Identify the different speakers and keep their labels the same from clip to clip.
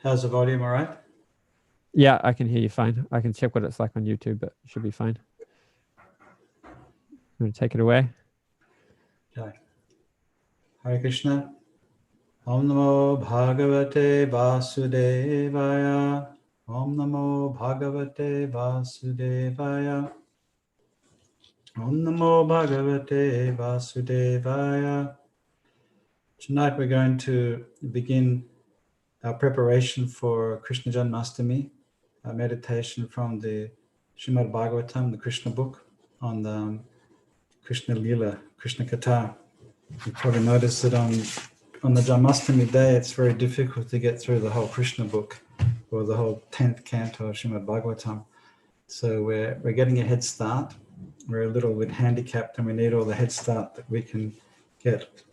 Speaker 1: How's the volume, all right?
Speaker 2: Yeah, I can hear you fine. I can check what it's like on YouTube, but it should be fine. You want to take it away?
Speaker 1: Okay. Hare Krishna. Om Namo Bhagavate Vasudevaya. Om Namo Bhagavate Vasudevaya. Om Namo Bhagavate Vasudevaya. Tonight we're going to begin our preparation for Krishna Janmashtami, a meditation from the Srimad Bhagavatam, the Krishna book, on the Krishna Lila, Krishna Katha. You probably noticed that on the Janmashtami day, it's very difficult to get through the whole Krishna book or the whole 10th canto of Srimad Bhagavatam. So we're getting a head start. We're a little bit handicapped and we need all the head start that we can get.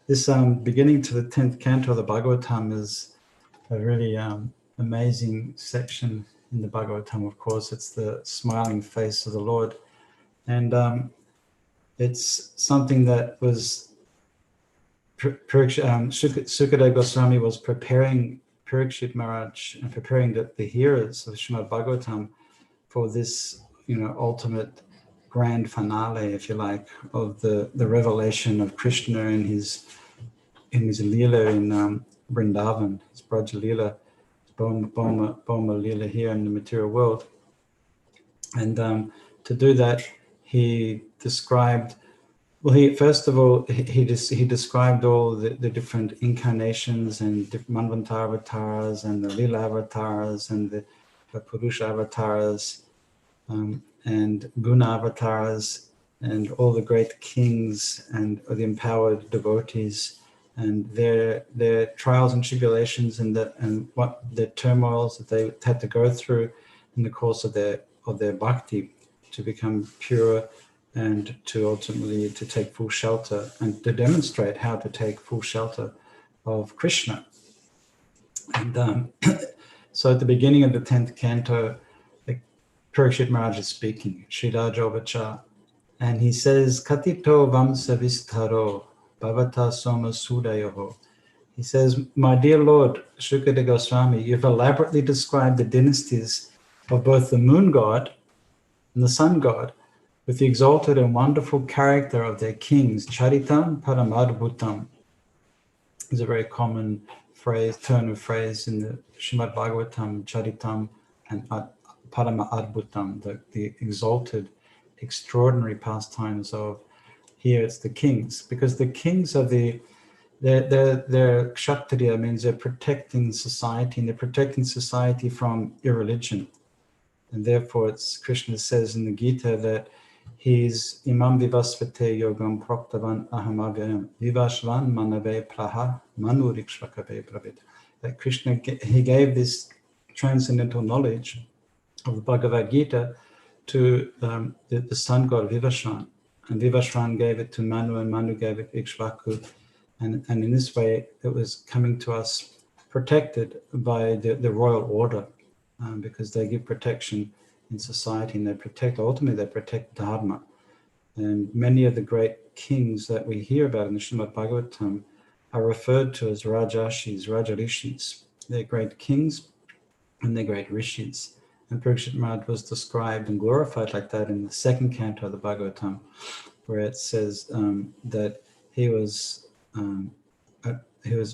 Speaker 1: This beginning to the 10th canto of the Bhagavatam is a really amazing section in the Bhagavatam. Of course, it's the smiling face of the Lord. And it's something that was Sukadeva Goswami was preparing Parikshit Maharaj and preparing the hearers of Srimad Bhagavatam for this, ultimate grand finale, if you like, of the revelation of Krishna in his Leela in Vrindavan, his Braja Leela, Boma Leela here in the material world. And to do that, he described, he described all the different incarnations and Manvantara avatars and the Leela avatars and the Purusha avatars and Guna avatars and all the great kings and the empowered devotees and their trials and tribulations and what the turmoils that they had to go through in the course of their bhakti to become pure and to ultimately to take full shelter and to demonstrate how to take full shelter of Krishna. And so at the beginning of the 10th canto, Parikshit Maharaj is speaking, Shridhar Jovachar, and he says, Katito Vamsa Vistaro Bhavata Soma Sudayoho. He says, my dear Lord, Shukadeva Goswami, you've elaborately described the dynasties of both the moon god and the sun god, with the exalted and wonderful character of their kings, Charitam Paramadbhutam. Is a very common turn of phrase in the Srimad Bhagavatam, Charitam and Parama Adbhutam, the exalted, extraordinary pastimes of, here it's the kings, because the kings are they're Kshatriya, means they're protecting society, and they're protecting society from irreligion. And therefore, Krishna says in the Gita that he's imam vivasvate yogam proktavan ahamavyayam vivashvan manave praha manurikshvakave pravid. That Krishna, he gave this transcendental knowledge of the Bhagavad Gita to the sun god Vivashvan. And Vivashvan gave it to Manu, and Manu gave it to Ikshvaku. And in this way, it was coming to us protected by the royal order, because they give protection in society, and ultimately they protect Dharma. And many of the great kings that we hear about in the Srimad Bhagavatam are referred to as Rajashis, Rajarishis. They're great kings and they're great rishis. And Parikshit Maharaj was described and glorified like that in the second canto of the Bhagavatam, where it says that he was,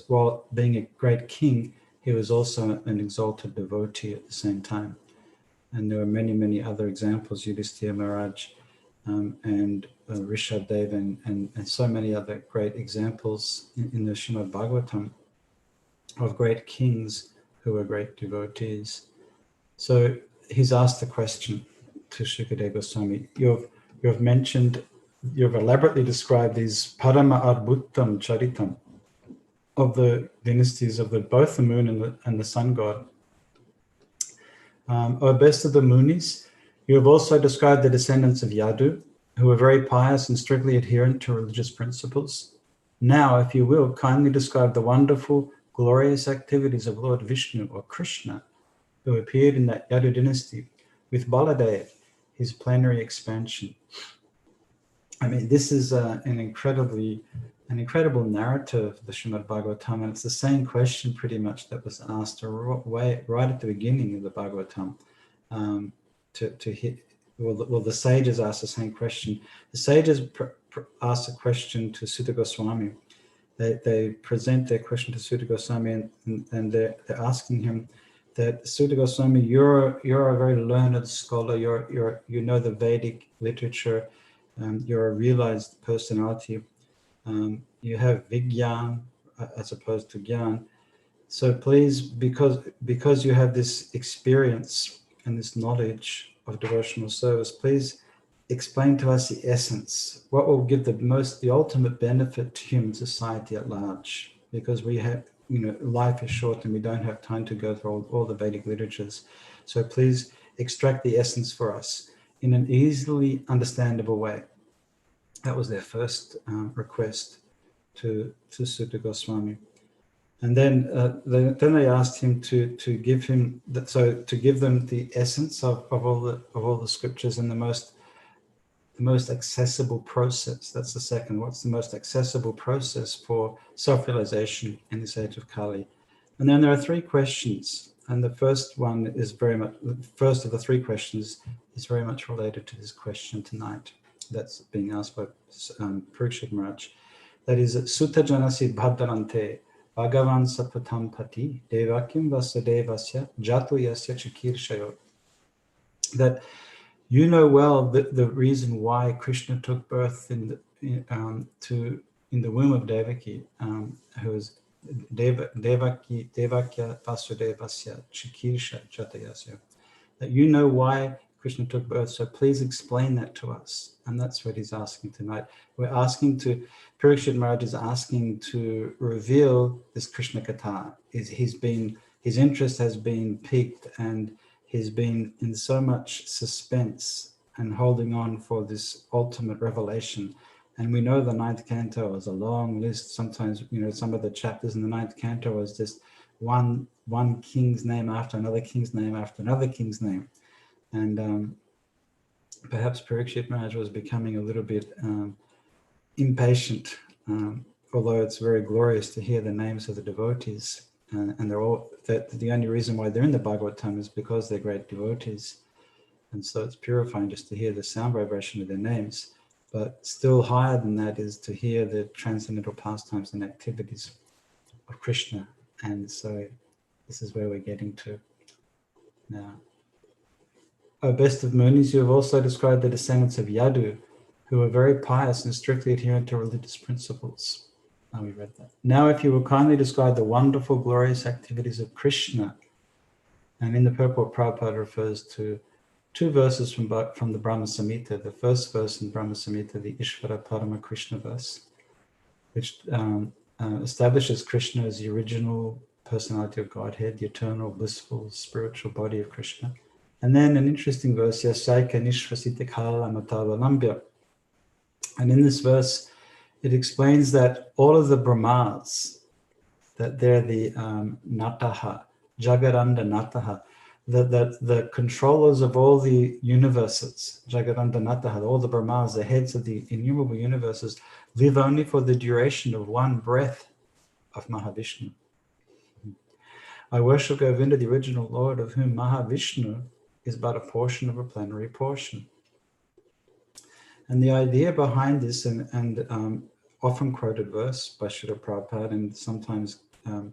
Speaker 1: while being a great king, he was also an exalted devotee at the same time. And there are many, many other examples, Yudhisthira Maharaj and Rishabdev and so many other great examples in the Srimad Bhagavatam of great kings who were great devotees. So he's asked the question to Shukadeva Goswami, you've elaborately described these Parama Adbhutam Charitam of the dynasties of both the moon and the sun god. O best of the Munis, you have also described the descendants of Yadu, who were very pious and strictly adherent to religious principles. Now, if you will, kindly describe the wonderful, glorious activities of Lord Vishnu or Krishna, who appeared in that Yadu dynasty with Baladev, his plenary expansion. I mean, this is an incredible narrative, the Srimad Bhagavatam, and it's the same question pretty much that was asked right at the beginning of the Bhagavatam. To hit, well, the sages asked the same question. The sages asked a question to Sutta Goswami. They present their question to Sutta Goswami, and they're asking him that, Sutta Goswami, you're a very learned scholar. You know the Vedic literature. You're a realized personality. You have Vigyan as opposed to Gyan. So please, because you have this experience and this knowledge of devotional service, please explain to us the essence. What will give the ultimate benefit to human society at large? Because we have, life is short and we don't have time to go through all the Vedic literatures. So please extract the essence for us in an easily understandable way. That was their first request to Sutta Goswami. And then they asked him to give them the essence of all the scriptures and the most accessible process. That's the second. What's the most accessible process for self-realization in this age of Kali? And then there are three questions, and the first one is the first of the three questions is very much related to this question tonight that's being asked by Parikshit Maharaj. That is, Sutta Janasi Bhadarante Bhagavan Sapatam Pati Devakim Vasudevasya Jatu Yasya Chikirshayo. That you know well the reason why Krishna took birth in the womb of Devaki, who was Devakya Vasudevasya Chikirsha Jatayasya. That you know why Krishna took birth, so please explain that to us. And that's what he's asking tonight. Parikshit Maharaj is asking to reveal this Krishna Katha. His interest has been piqued, and he's been in so much suspense and holding on for this ultimate revelation. And we know the ninth canto is a long list. Sometimes, some of the chapters in the ninth canto is just one king's name after another king's name after another king's name. And perhaps Parikshit Maharaj was becoming a little bit impatient, although it's very glorious to hear the names of the devotees. And they're all, the only reason why they're in the Bhagavatam is because they're great devotees. And so it's purifying just to hear the sound vibration of their names. But still higher than that is to hear the transcendental pastimes and activities of Krishna. And so this is where we're getting to now. O best of Munis, you have also described the descendants of Yadu, who were very pious and strictly adherent to religious principles. We read that. Now, if you will kindly describe the wonderful, glorious activities of Krishna. And in the purport, Prabhupada refers to two verses from the Brahma Samhita. The first verse in Brahma Samhita, the Ishvara Parama Krishna verse, which establishes Krishna as the original personality of Godhead, the eternal, blissful, spiritual body of Krishna. And then an interesting verse, Yasaika Nishvasita Kala Matava. And in this verse, it explains that all of the Brahmas, that they're the Nataha, Jagaranda Nataha, the controllers of all the universes, Jagaranda Nataha, all the Brahmas, the heads of the innumerable universes, live only for the duration of one breath of Mahavishnu. I worship Govinda, the original Lord, of whom Mahavishnu is but a portion of a plenary portion. And the idea behind this, and often quoted verse by Srila Prabhupada, and sometimes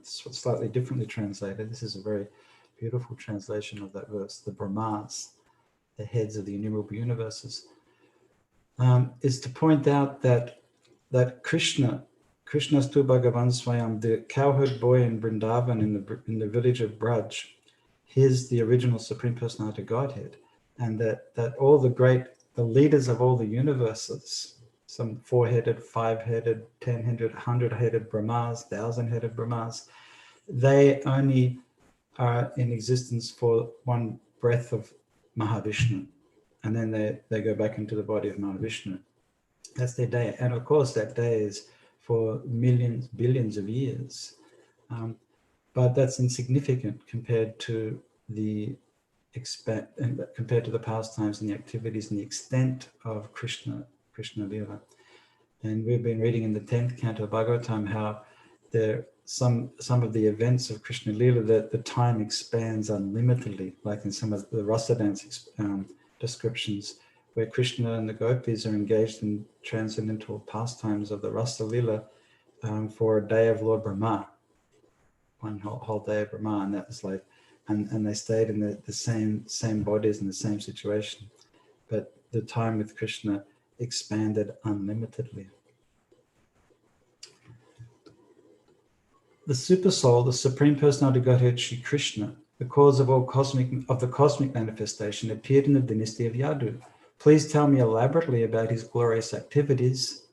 Speaker 1: slightly differently translated, this is a very beautiful translation of that verse, the Brahmas, the heads of the innumerable universes, is to point out that Krishna's tu Bhagavan Swayam, the cowherd boy in Vrindavan, in the village of Braj, he's the original Supreme Personality of Godhead, and that all the leaders of all the universes, some 4-headed, 5-headed, 10-headed, 100-headed Brahmas, 1,000-headed Brahmas, they only are in existence for one breath of Mahavishnu, and then they go back into the body of Mahavishnu. That's their day, and of course that day is for millions, billions of years. But that's insignificant compared to the pastimes and the activities and the extent of Krishna Krishna Lila. And we've been reading in the 10th canto of Bhagavatam how there some of the events of Krishna Lila, that the time expands unlimitedly, like in some of the rasa dance descriptions, where Krishna and the gopis are engaged in transcendental pastimes of the rasa lila for a day of Lord Brahma, one whole day of Brahma, and that was like, and they stayed in the same bodies in the same situation, but the time with Krishna expanded unlimitedly. The Super Soul, the Supreme Personality of Godhead, Shri Krishna, the cause of all the cosmic manifestation, appeared in the dynasty of Yadu. Please tell me elaborately about his glorious activities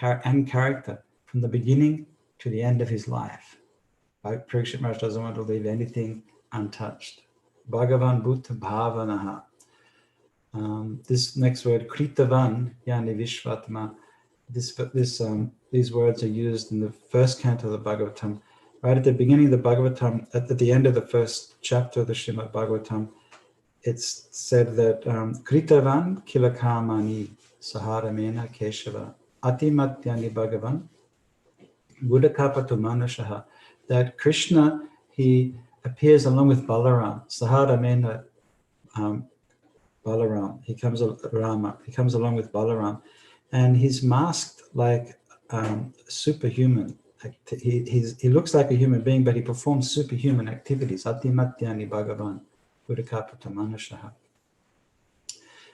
Speaker 1: and character from the beginning to the end of his life. Parikshit Maharaj doesn't want to leave anything untouched. Bhagavan Bhuta Bhavanaha. This next word, Kritavan Yani Vishvatma. These words are used in the first canto of the Bhagavatam. Right at the beginning of the Bhagavatam, at the end of the first chapter of the Srimad Bhagavatam, it's said that Kritavan Kilakamani Saharamena Keshava Atimatyani Bhagavan Buddhakapatu Manashaha, that Krishna, he appears along with Balaram, Saharamena Balaram, he comes along with Balaram, and he's masked like superhuman. He looks like a human being, but he performs superhuman activities. Atimatyani Bhagavan Buddhakapata Manashaha.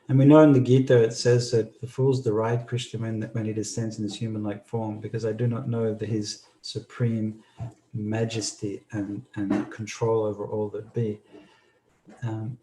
Speaker 1: And we know in the Gita it says that the fools deride Krishna when he descends in his human-like form, because they do not know that his supreme majesty and control over all that be.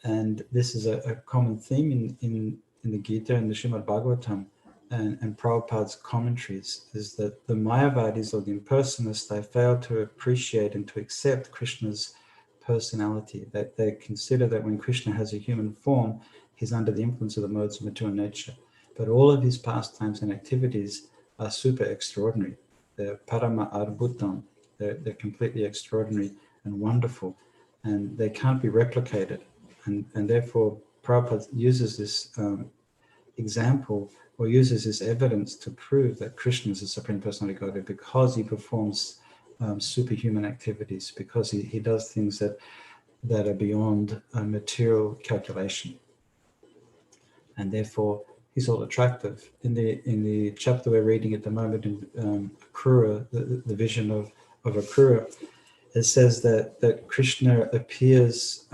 Speaker 1: And this is a common theme in the Gita and the Srimad Bhagavatam and Prabhupada's commentaries, is that the Mayavadis, or the impersonalists, they fail to appreciate and to accept Krishna's personality. That they consider that when Krishna has a human form, he's under the influence of the modes of material nature. But all of his pastimes and activities are super extraordinary. They're parama arbhutam. They're completely extraordinary and wonderful, and they can't be replicated. And therefore, Prabhupada uses this example, or uses this evidence to prove that Krishna is the Supreme Personality of Godhead, because he performs superhuman activities, because he does things that are beyond material calculation. And therefore, he's all attractive. In the chapter we're reading at the moment in Akrura, the vision of Akrura, it says that Krishna appears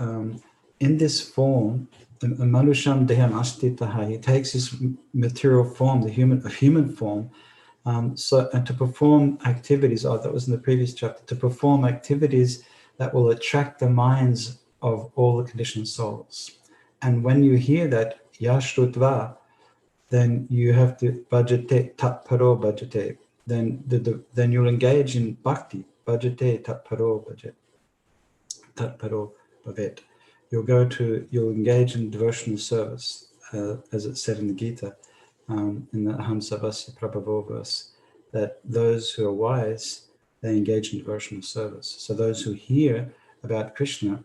Speaker 1: in this form, Manusham Deham Astitaha. He takes his material form, a human form, and to perform activities. That was in the previous chapter. To perform activities that will attract the minds of all the conditioned souls. And when you hear that Yashrutva, then you have to bhajate tatparo bhajate. Then you'll engage in bhakti. Bhajate tatparo bhajet. Tatparo bhavet. You'll engage in devotional service, as it's said in the Gita, in the Aham Savasya Prabhavo verse, that those who are wise, they engage in devotional service. So those who hear about Krishna,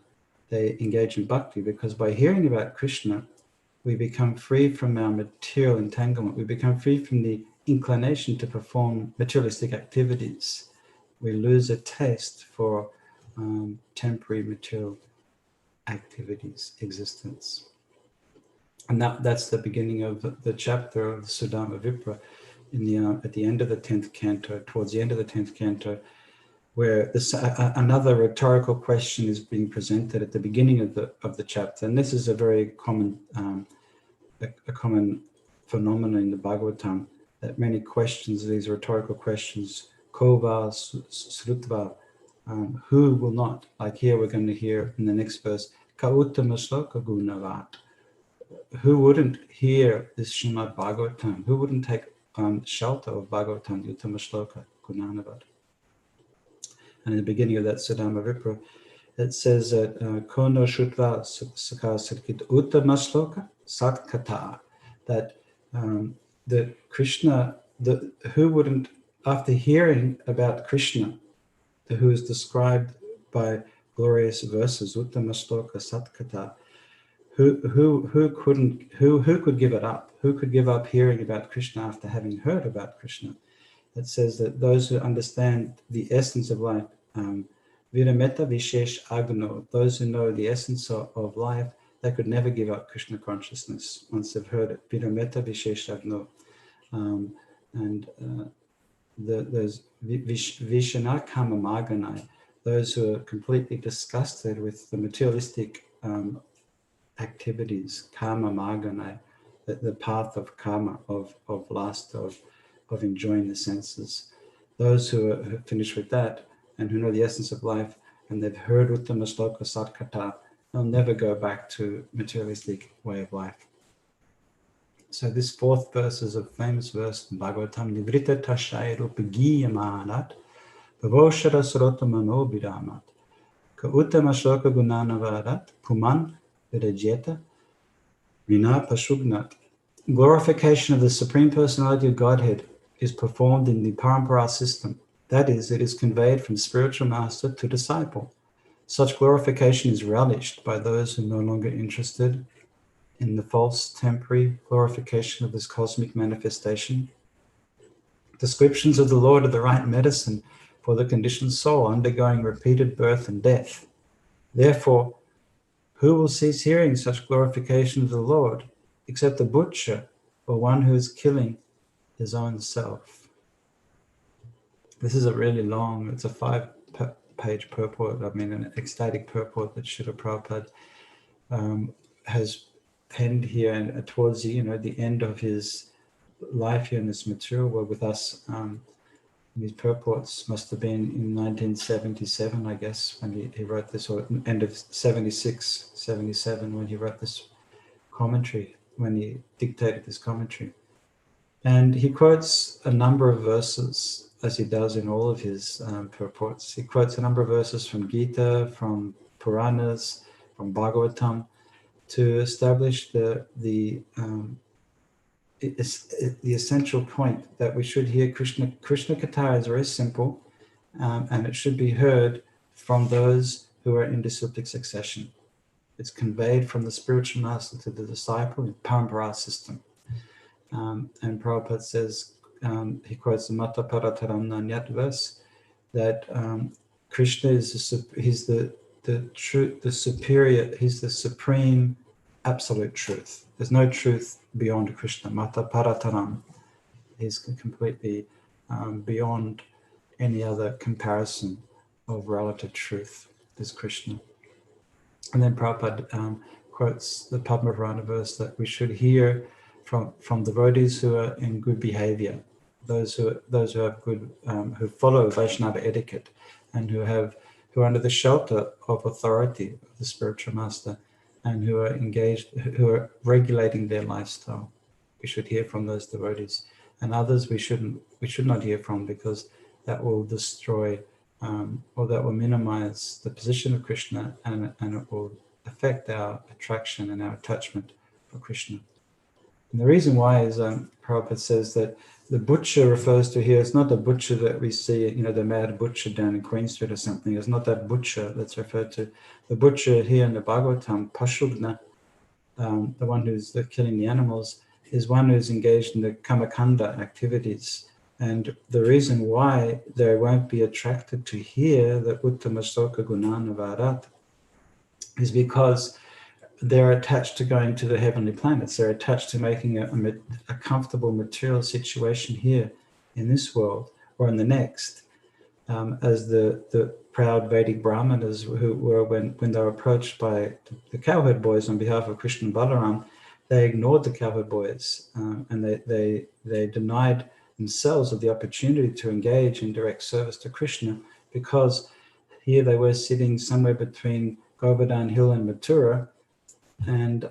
Speaker 1: they engage in bhakti, because by hearing about Krishna, we become free from our material entanglement. We become free from the inclination to perform materialistic activities. We lose a taste for temporary material activities, existence. And that's the beginning of the chapter of Sudama Vipra at the end of the 10th canto, towards the end of the 10th canto, where another rhetorical question is being presented at the beginning of the chapter. And this is a very common phenomenon in the Bhagavatam, that many questions, these rhetorical questions, kova, srutva, who will not, like here we're going to hear in the next verse, ka uttama shloka gunavat. Who wouldn't hear this Srimad Bhagavatam? Who wouldn't take shelter of Bhagavatam, the uttama shloka gunanavat? And in the beginning of that Sudama Vipra, it says that kono shutva sakha sarkit uttama shloka sat katha, that Krishna, who wouldn't, after hearing about Krishna, who is described by glorious verses, uttama shloka sat katha, who could give it up? Who could give up hearing about Krishna after having heard about Krishna? It says that those who understand the essence of life, Virameta Vishesh Agno, those who know the essence of life, they could never give up Krishna consciousness once they've heard it. Virameta Vishesh Agno. Those Vishana Kama Maganai, those who are completely disgusted with the materialistic activities, Kama Maganai, the path of karma, of lust, of enjoying the senses. Those who are finished with that and who know the essence of life and they've heard Uttama Shloka Satkata, they'll never go back to materialistic way of life. So this fourth verse is a famous verse in Bhagavatam, Nivrita Tashai Rupagiya Mahanat, Bhavoshara Srotamano Biramat, Ka Uttama Shloka Gunanavarat, Puman Vidajeta, Vina Pashugnat. Glorification of the Supreme Personality of Godhead is performed in the Parampara system. That is, it is conveyed from spiritual master to disciple. Such glorification is relished by those who are no longer interested in the false temporary glorification of this cosmic manifestation. Descriptions of the Lord are the right medicine for the conditioned soul undergoing repeated birth and death. Therefore, who will cease hearing such glorification of the Lord except the butcher or one who is killing his own self? This is a really long, it's a 5-page purport, an ecstatic purport that Srila Prabhupada has penned here and towards the end of his life here in this material world with us. These purports must have been in 1977, I guess, when he wrote this, or end of 76, 77, when he wrote this commentary, when he dictated this commentary. And he quotes a number of verses, as he does in all of his purports. He quotes a number of verses from Gita, from Puranas, from Bhagavatam, to establish the essential point that we should hear Krishna Katha is very simple, and it should be heard from those who are in disciplic succession. It's conveyed from the spiritual master to the disciple in Parampara system. And Prabhupada says, he quotes the Mata Parataram Nanyat verse, that Krishna is he's the truth, the superior, he's the supreme absolute truth. There's no truth beyond Krishna. Mata Parataram. He's completely beyond any other comparison of relative truth, is Krishna. And then Prabhupada quotes the Padma Purana verse that we should hear from devotees who are in good behavior, those who have good, who follow Vaishnava etiquette, and who are under the shelter of authority of the spiritual master, and who are engaged, who are regulating their lifestyle. We should hear from those devotees, and others we should not hear from, because that will destroy or that will minimize the position of Krishna, and it will affect our attraction and our attachment for Krishna. And the reason why is Prabhupada says that the butcher refers to here, it's not the butcher that we see, the mad butcher down in Queen Street or something. It's not that butcher that's referred to. The butcher here in the Bhagavatam, Pashugna, the one who's killing the animals, is one who's engaged in the Kamakanda activities. And the reason why they won't be attracted to hear the Uttama Shloka Gunana Varat is because they're attached to going to the heavenly planets. They're attached to making a comfortable material situation here in this world or in the next. As the proud Vedic Brahmanas who were, when they were approached by the cowherd boys on behalf of Krishna and Balaram, they ignored the cowherd boys and they denied themselves of the opportunity to engage in direct service to Krishna, because here they were sitting somewhere between Govardhan Hill and Mathura, and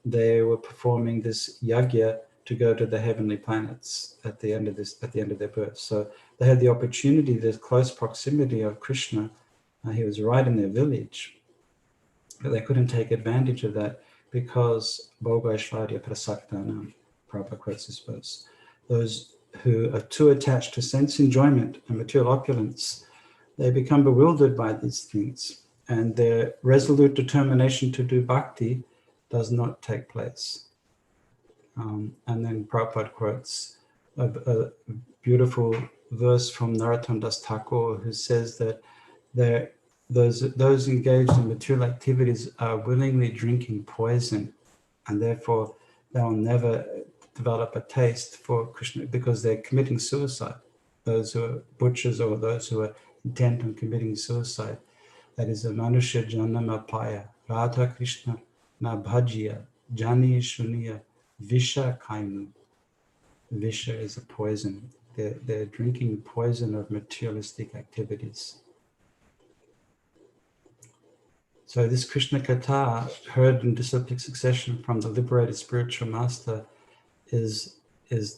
Speaker 1: they were performing this yagya to go to the heavenly planets at the end of their birth. So they had the opportunity, the close proximity of Krishna. He was right in their village, but they couldn't take advantage of that because Bhogaishvarya Prasaktanam, Prabhupada quotes this verse. Those who are too attached to sense enjoyment and material opulence, they become bewildered by these things, and their resolute determination to do bhakti does not take place. And then Prabhupada quotes a beautiful verse from Narottam Das Thakur, who says that those engaged in material activities are willingly drinking poison, and therefore they will never develop a taste for Krishna because they're committing suicide. Those who are butchers or those who are intent on committing suicide. That is a Manusha Janama Paya, Radha Krishna Na Bhajiya, Jani Shuniya, Visha Kainu. Visha is a poison. They're drinking poison of materialistic activities. So this Krishna Katha, heard in disciplic succession from the liberated spiritual master, is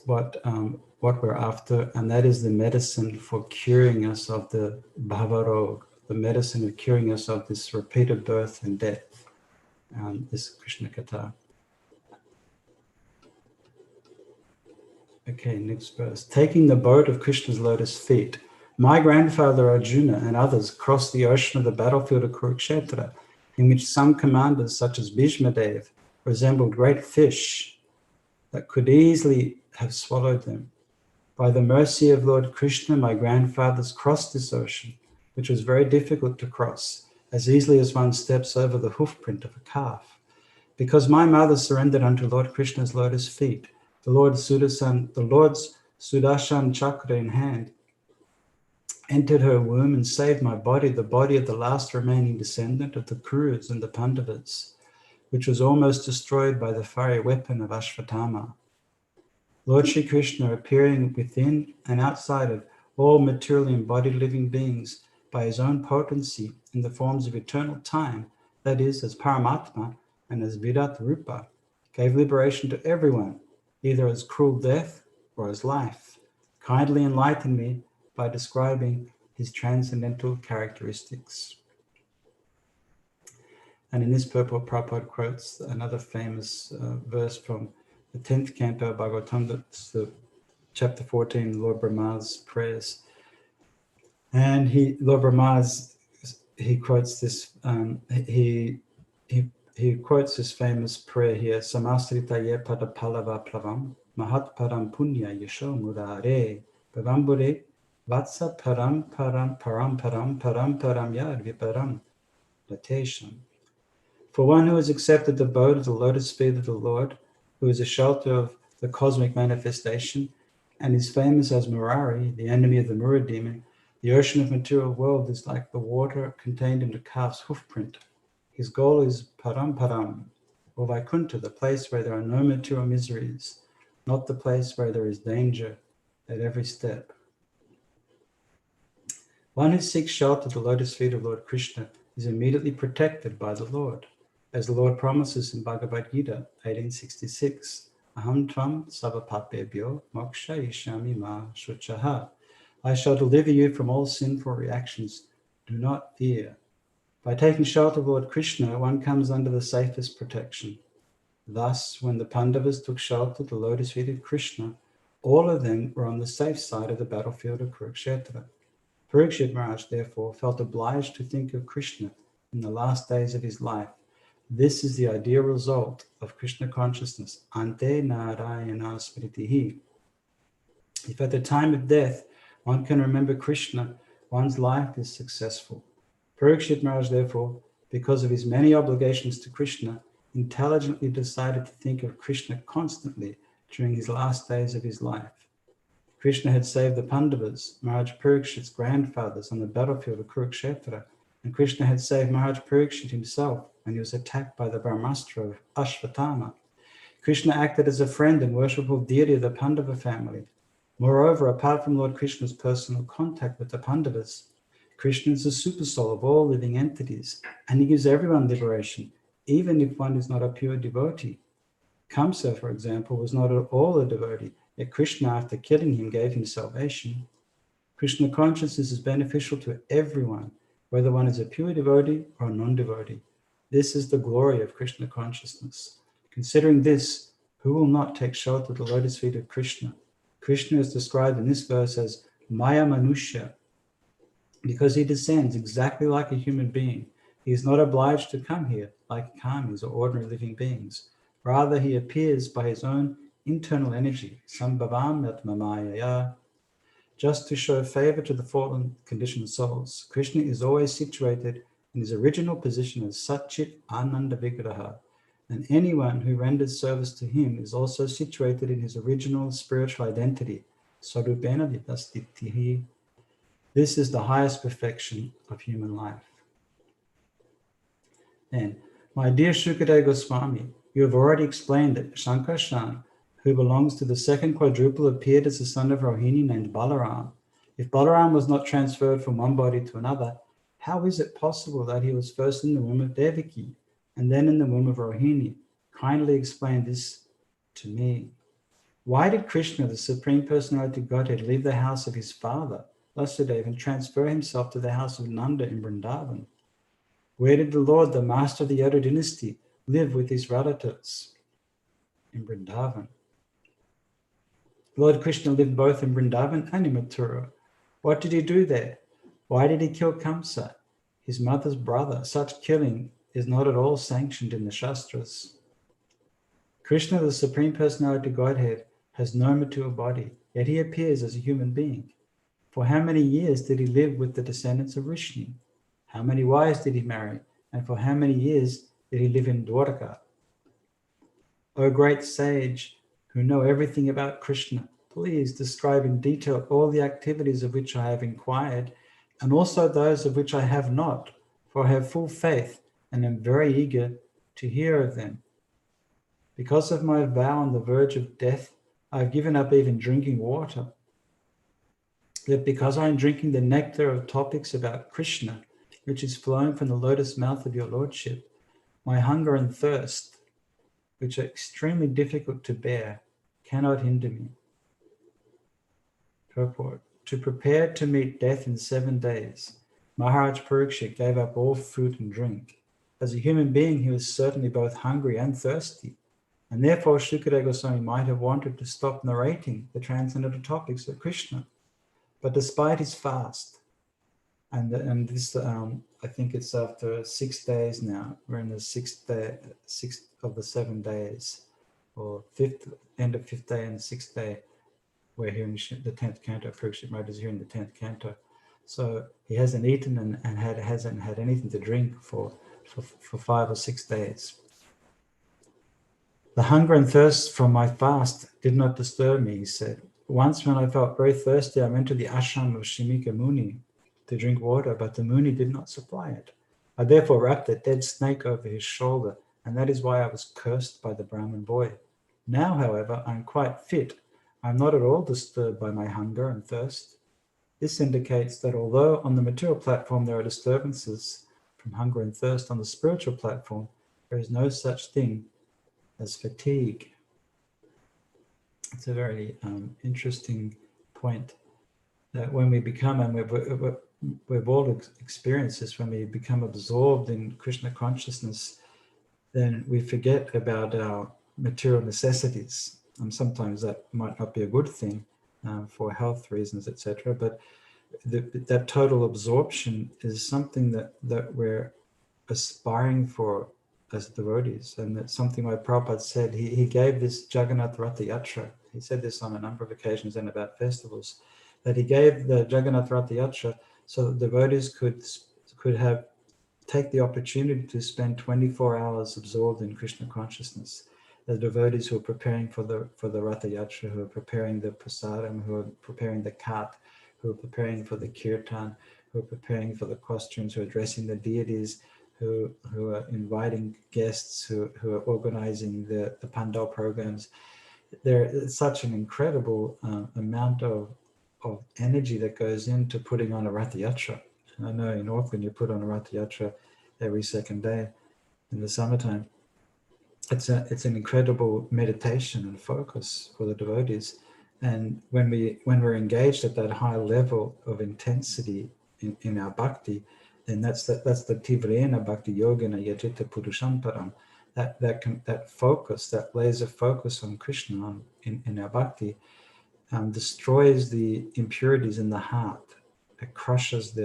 Speaker 1: what we're after, and that is the medicine for curing us of the bhavarog, the medicine of curing us of this repeated birth and death. This Krishna Katha. Okay, next verse. Taking the boat of Krishna's lotus feet, my grandfather Arjuna and others crossed the ocean of the battlefield of Kurukshetra, in which some commanders, such as Bhishmadev, resembled great fish that could easily have swallowed them. By the mercy of Lord Krishna, my grandfathers crossed this ocean, which was very difficult to cross, as easily as one steps over the hoofprint of a calf. Because my mother surrendered unto Lord Krishna's lotus feet, the Lord's Sudarshan chakra in hand, entered her womb and saved my body, the body of the last remaining descendant of the Kurus and the Pandavas, which was almost destroyed by the fiery weapon of Ashvatthama. Lord Shri Krishna, appearing within and outside of all materially embodied living beings by his own potency in the forms of eternal time, that is, as Paramatma and as Virat Rupa, gave liberation to everyone, either as cruel death or as life. Kindly enlighten me by describing his transcendental characteristics. And in this purport, Prabhupada quotes another famous verse from the 10th canto of Bhagavatam, that's the chapter 14, Lord Brahma's prayers. And Lord Brahma's, he quotes this, he quotes this famous prayer here, Samasritaye padapalava plavam, mahat param punya yasho murare, bhavambure, vatsa param yad viparam, latesham. For one who has accepted the abode of the lotus feet of the Lord, who is a shelter of the cosmic manifestation, and is famous as Murari, the enemy of the Mura demon, the ocean of material world is like the water contained in the calf's hoofprint. His goal is Param, or Vaikuntha, the place where there are no material miseries, not the place where there is danger at every step. One who seeks shelter at the lotus feet of Lord Krishna is immediately protected by the Lord, as the Lord promises in Bhagavad Gita 1866, Aham tvam savapapebhyo moksha ishami ma shuchaha. I shall deliver you from all sinful reactions. Do not fear. By taking shelter of Lord Krishna, one comes under the safest protection. Thus, when the Pandavas took shelter at the lotus feet of Krishna, all of them were on the safe side of the battlefield of Kurukshetra. Parikshit Maharaj, therefore, felt obliged to think of Krishna in the last days of his life. This is the ideal result of Krishna consciousness. Ante Narayana Smritihi. If at the time of death one can remember Krishna, one's life is successful. Parikshit Maharaj, therefore, because of his many obligations to Krishna, intelligently decided to think of Krishna constantly during his last days of his life. Krishna had saved the Pandavas, Maharaj Parikshit's grandfathers, on the battlefield of Kurukshetra, and Krishna had saved Maharaj Parikshit himself when he was attacked by the Brahmastra of Ashvatthama. Krishna acted as a friend and worshipful deity of the Pandava family. Moreover, apart from Lord Krishna's personal contact with the Pandavas, Krishna is the supersoul of all living entities, and he gives everyone liberation, even if one is not a pure devotee. Kamsa, for example, was not at all a devotee, yet Krishna, after killing him, gave him salvation. Krishna consciousness is beneficial to everyone, whether one is a pure devotee or a non-devotee. This is the glory of Krishna consciousness. Considering this, who will not take shelter of the lotus feet of Krishna? Krishna is described in this verse as Maya Manusya, because he descends exactly like a human being, He is not obliged to come here like karmis or ordinary living beings. Rather, he appears by his own internal energy, sambhavam atmamayaya, just to show favor to the fallen conditioned souls. Krishna is always situated in his original position as Satchit Ananda Vigraha, and anyone who renders service to him is also situated in his original spiritual identity, Sarupena Vidastitihi. This is the highest perfection of human life. And my dear Shukadeva Goswami, you have already explained that Shankarshan, who belongs to the second quadruple, appeared as the son of Rohini named Balaram. If Balaram was not transferred from one body to another, how is it possible that he was first in the womb of Devaki and then in the womb of Rohini? Kindly explain this to me. Why did Krishna, the Supreme Personality of Godhead, leave the house of his father, Vasudeva, and transfer himself to the house of Nanda in Vrindavan? Where did the Lord, the master of the Yadu dynasty, live with his relatives? In Vrindavan. Lord Krishna lived both in Vrindavan and in Mathura. What did he do there? Why did he kill Kamsa, his mother's brother? Such killing is not at all sanctioned in the Shastras. Krishna, the Supreme Personality of Godhead, has no material body, yet he appears as a human being. For how many years did he live with the descendants of Rishni? How many wives did he marry? And for how many years did he live in Dwarka? O great sage, who know everything about Krishna, please describe in detail all the activities of which I have inquired, and also those of which I have not, for I have full faith and am very eager to hear of them. Because of my vow on the verge of death, I have given up even drinking water. Yet because I am drinking the nectar of topics about Krishna, which is flowing from the lotus mouth of your Lordship, my hunger and thirst, which are extremely difficult to bear, cannot hinder me. Purport. To prepare to meet death in 7 days, Maharaj Parikshit gave up all food and drink. As a human being, he was certainly both hungry and thirsty, and therefore Shukadeva Goswami might have wanted to stop narrating the transcendental topics of Krishna. But despite his fast, and this, I think it's after 6 days now, we're in the sixth of the 7 days, or end of fifth day and 6th day, we're hearing the 10th canto. Parikshit Maharaj is hearing the 10th canto. So he hasn't eaten and hasn't had anything to drink for 5 or 6 days. The hunger and thirst from my fast did not disturb me, he said. Once when I felt very thirsty, I went to the ashram of Shimika Muni to drink water, but the Muni did not supply it. I therefore wrapped a dead snake over his shoulder, and that is why I was cursed by the Brahmin boy. Now, however, I am quite fit. I am not at all disturbed by my hunger and thirst. This indicates that although on the material platform there are disturbances from hunger and thirst, on the spiritual platform there is no such thing as fatigue. It's a very interesting point that when we become, and we've all experienced this, when we become absorbed in Krishna consciousness, then we forget about our material necessities. And sometimes that might not be a good thing for health reasons, etc. But that total absorption is something that we're aspiring for as devotees, and that's something my Prabhupada said. He gave this Jagannath Ratha Yatra. He said this on a number of occasions and about festivals, that he gave the Jagannath Ratha Yatra so that devotees could take the opportunity to spend 24 hours absorbed in Krishna consciousness. The devotees who are preparing for the Ratha Yatra, who are preparing the prasadam, who are preparing the khat, who are preparing for the kirtan, who are preparing for the costumes, who are dressing the deities, who are inviting guests, who are organizing the pandal programs. There's such an incredible amount of energy that goes into putting on a Ratha Yatra. And I know in Auckland you put on a Ratha Yatra every second day in the summertime. It's an incredible meditation and focus for the devotees. And when we're engaged at that high level of intensity in our bhakti, then that's the tivrena bhakti yogena yajita purushamparam. That focus, that laser focus on Krishna in our bhakti, destroys the impurities in the heart. It crushes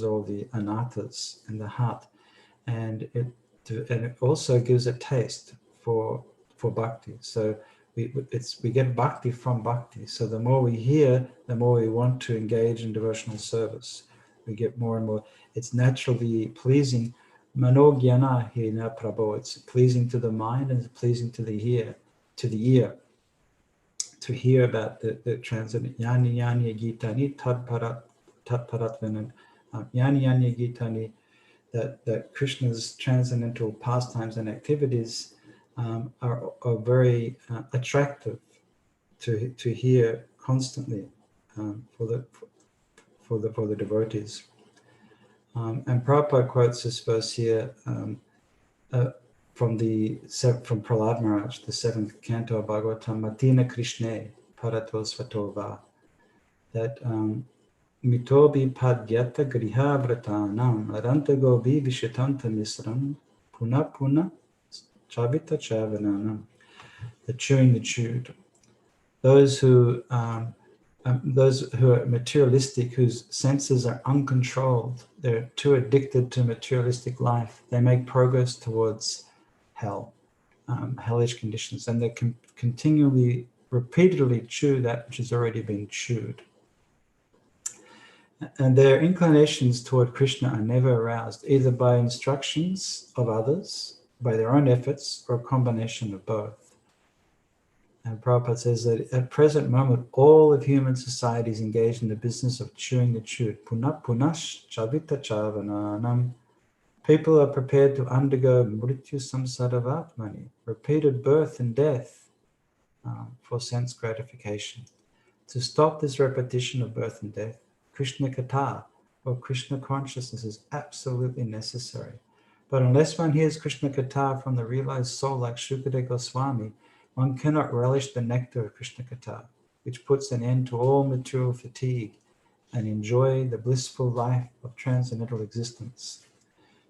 Speaker 1: all the anarthas in the heart. and it also gives a taste for bhakti. So we get bhakti from bhakti. So the more we hear, the more we want to engage in devotional service. We get more and more. It's naturally pleasing. Manogyana hina Prabhu. It's pleasing to the mind and it's pleasing to the ear. To hear about the transcendent Yani Yani Gitani Tad Paratvanan Yani Yani Gitani, that Krishna's transcendental pastimes and activities are very attractive to hear constantly for the devotees. And Prabhupada quotes this verse here from Prahlad Maharaj, the 7th canto of Bhagavatam, Matina Krishne Parato Svatova, that Mitobi Padyata Griha Vratanam Aranta Gobi Vishatanta Misram Puna Puna Chabita Chavananam, the chewing the chewed. Those who are materialistic, whose senses are uncontrolled, they're too addicted to materialistic life, they make progress towards hell, hellish conditions, and they can continually, repeatedly chew that which has already been chewed. And their inclinations toward Krishna are never aroused, either by instructions of others, by their own efforts, or a combination of both. And Prabhupada says that at present moment, all of human society is engaged in the business of chewing the chewed. Punash chavita chavananam. People are prepared to undergo mrityu samsaravatmani, repeated birth and death for sense gratification. To stop this repetition of birth and death, Krishna Katha, or Krishna consciousness, is absolutely necessary. But unless one hears Krishna Katha from the realized soul like Shukadeva Goswami, one cannot relish the nectar of Krishna Katha, which puts an end to all material fatigue, and enjoy the blissful life of transcendental existence.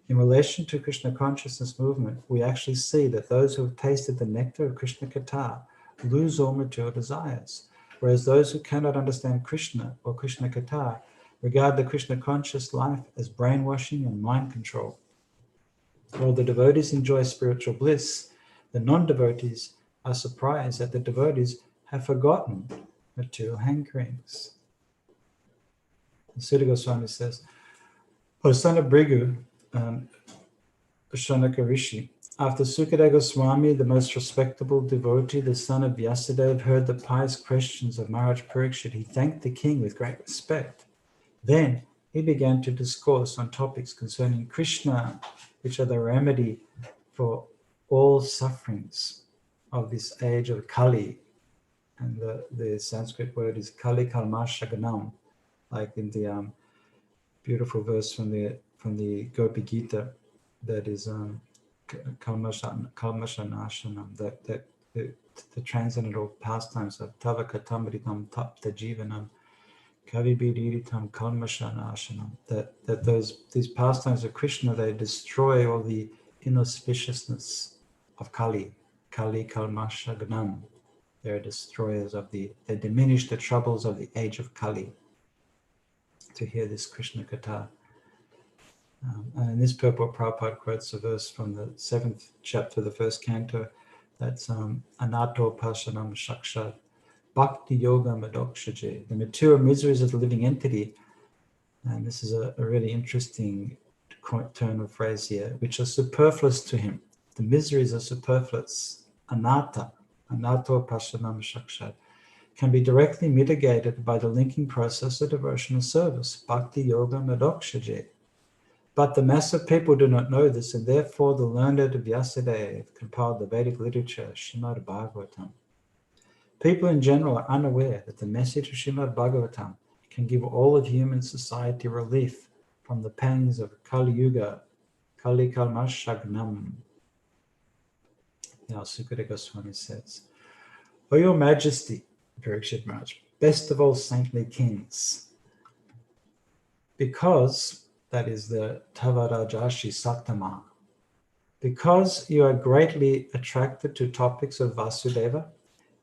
Speaker 1: In relation to Krishna consciousness movement, we actually see that those who have tasted the nectar of Krishna Katha lose all material desires, whereas those who cannot understand Krishna or Krishna Katha regard the Krishna conscious life as brainwashing and mind control. While the devotees enjoy spiritual bliss, the non-devotees are surprised that the devotees have forgotten material hankerings. Sutta Goswami says, O son of Brigu, Shanaka Rishi, after Sukadeva Goswami, the most respectable devotee, the son of Vyasadeva, heard the pious questions of Maharaj Parikshit, he thanked the king with great respect. Then he began to discourse on topics concerning Krishna, which are the remedy for all sufferings of this age of Kali. And the Sanskrit word is Kali Kalmashaganam, like in the beautiful verse from the Gopi Gita, that is Kalmashanashanam, that the transcendental pastimes of Tava Katamritam Tapta Jivanam Kavibidiritam Kalmashanashanam, that these pastimes of Krishna, they destroy all the inauspiciousness of Kali Kalmashagnam. They're destroyers they diminish the troubles of the age of Kali. To hear this Krishna Katha. And in this purport, Prabhupada quotes a verse from the 7th chapter, the 1st canto, that's Anato Pashanam Shakshat Bhakti Yoga Madokshaje, the material miseries of the living entity. And this is a really interesting turn of phrase here, which are superfluous to him. The miseries are superfluous. Anato Pashanam Shakshat can be directly mitigated by the linking process of devotional service, Bhakti Yoga Madokshaje. But the mass of people do not know this, and therefore the learned of Vyasadeva compiled the Vedic literature, Srimad Bhagavatam. People in general are unaware that the message of Srimad Bhagavatam can give all of human society relief from the pangs of Kali Yuga, Kali Kalmashagnam. Now Sukadeva Goswami says, O your Majesty, Parikshit Maharaj, best of all saintly kings, because, that is the Tavarajashi Sattama, because you are greatly attracted to topics of Vasudeva,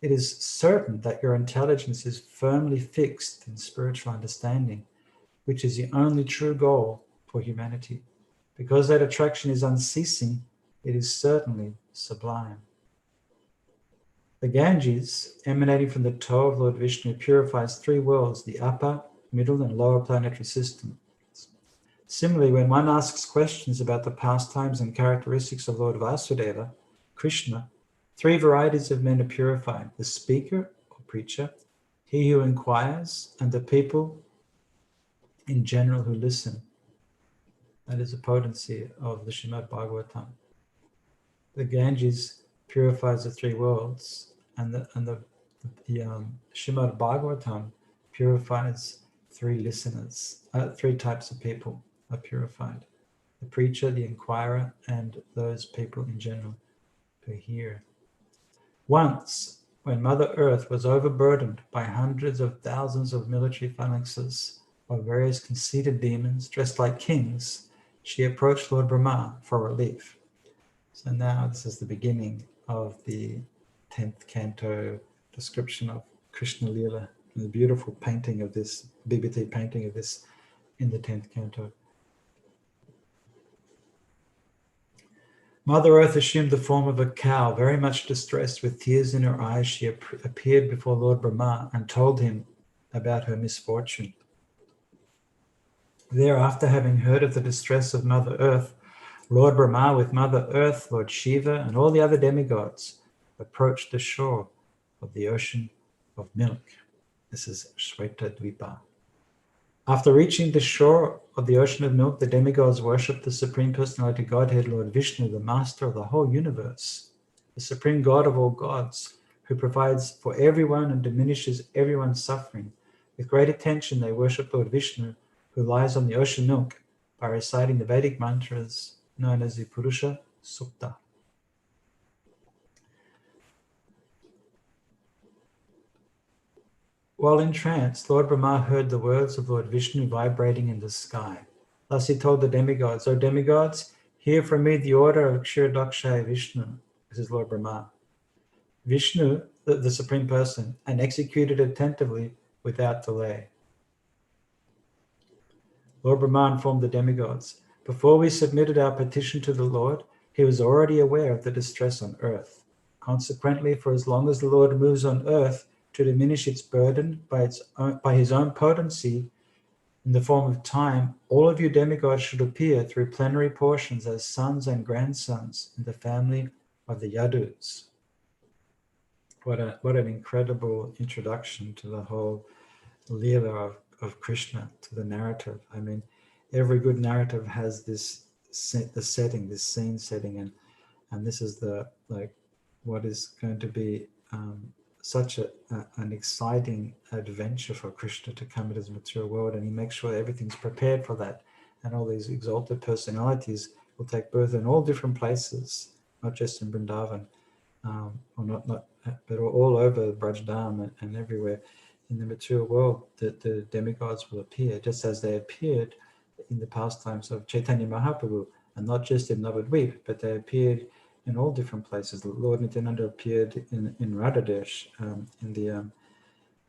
Speaker 1: it is certain that your intelligence is firmly fixed in spiritual understanding, which is the only true goal for humanity. Because that attraction is unceasing, it is certainly sublime. The Ganges, emanating from the toe of Lord Vishnu, purifies 3 worlds, the upper, middle, and lower planetary system. Similarly, when one asks questions about the pastimes and characteristics of Lord Vasudeva, Krishna, 3 varieties of men are purified: the speaker or preacher, he who inquires, and the people in general who listen. That is the potency of the Srimad Bhagavatam. The Ganges purifies the 3 worlds, and the Srimad Bhagavatam purifies 3 listeners. 3 types of people are purified: the preacher, the inquirer, and those people in general who hear. Once, when Mother Earth was overburdened by hundreds of thousands of military phalanxes of various conceited demons dressed like kings, she approached Lord Brahma for relief. So now this is the beginning of the 10th canto description of Krishna Lila, and the beautiful painting of this, BBT painting of this in the 10th canto. Mother Earth assumed the form of a cow, very much distressed. With tears in her eyes, she appeared before Lord Brahma and told him about her misfortune. Thereafter, having heard of the distress of Mother Earth, Lord Brahma, with Mother Earth, Lord Shiva, and all the other demigods, approached the shore of the ocean of milk. This is Shweta Dvipa. After reaching the shore of the ocean of milk, the demigods worshipped the Supreme Personality Godhead, Lord Vishnu, the master of the whole universe, the supreme God of all gods, who provides for everyone and diminishes everyone's suffering. With great attention, they worship Lord Vishnu, who lies on the ocean milk, by reciting the Vedic mantras known as the Purusha Sukta. While in trance, Lord Brahma heard the words of Lord Vishnu vibrating in the sky. Thus he told the demigods, "O demigods, hear from me the order of Kshirodakshaya Vishnu." This is Lord Brahma. Vishnu, the Supreme Person, and executed attentively without delay. Lord Brahma informed the demigods, "Before we submitted our petition to the Lord, he was already aware of the distress on earth. Consequently, for as long as the Lord moves on earth to diminish its burden by his own potency in the form of time, all of you demigods should appear through plenary portions as sons and grandsons in the family of the Yadus." What an incredible introduction to the whole Leela of Krishna, to the narrative. I mean, every good narrative has the setting, this scene setting, and this is what is going to be such an exciting adventure for Krishna to come into his material world, and he makes sure everything's prepared for that, and all these exalted personalities will take birth in all different places, not just in Vrindavan, but all over Brajdam and everywhere in the material world. The demigods will appear just as they appeared in the pastimes of Chaitanya Mahaprabhu, and not just in Navadvip, but they appeared in all different places. Lord Nityananda appeared in Radhadesh, in the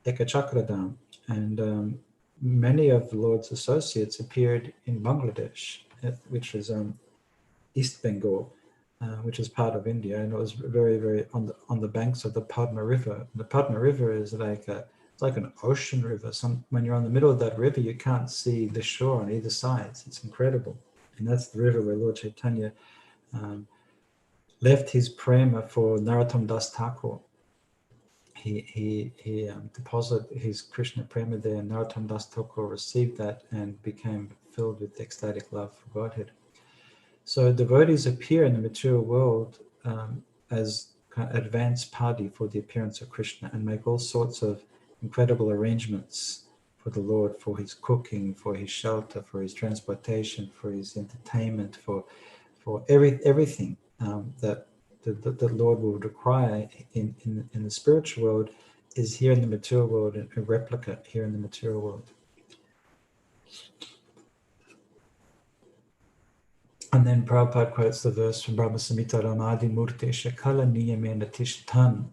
Speaker 1: Ekachakradam, and many of the Lord's associates appeared in Bangladesh, which is East Bengal, which is part of India, and it was very, very on the banks of the Padma River. The Padma River is it's like an ocean river. When you're on the middle of that river, you can't see the shore on either side. It's incredible, and that's the river where Lord Chaitanya left his prema for Narottam Das Thakur. He deposited his Krishna prema there, and Narottam Das Thakur received that and became filled with ecstatic love for Godhead. So devotees appear in the material world as kind of advanced party for the appearance of Krishna, and make all sorts of incredible arrangements for the Lord, for his cooking, for his shelter, for his transportation, for his entertainment, for everything that the Lord will require in the spiritual world is here in the material world, and a replica here in the material world. And then Prabhupada quotes the verse from Brahma Samhita, Ramadi Murte Shakala Niyamena Tishtan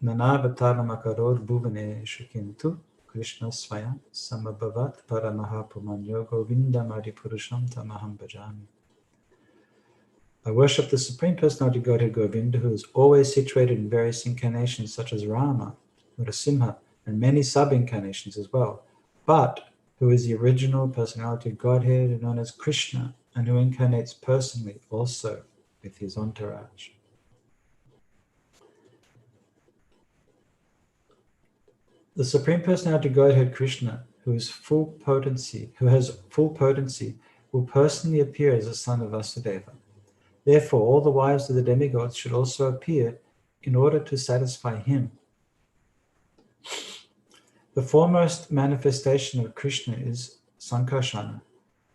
Speaker 1: Nanavataram Akaror Bhuvane Shukintu Krishna Swayam Samabhavat Paramaha Pumanyo Govinda Madi Purusham Tamaham Bhajami. I worship the Supreme Personality Godhead Govinda, who is always situated in various incarnations such as Rama, Narasimha, and many sub-incarnations as well, but who is the original personality of Godhead known as Krishna, and who incarnates personally also with his entourage. The Supreme Personality Godhead Krishna, who has full potency, will personally appear as a son of Vasudeva. Therefore, all the wives of the demigods should also appear in order to satisfy him. The foremost manifestation of Krishna is Sankarsana,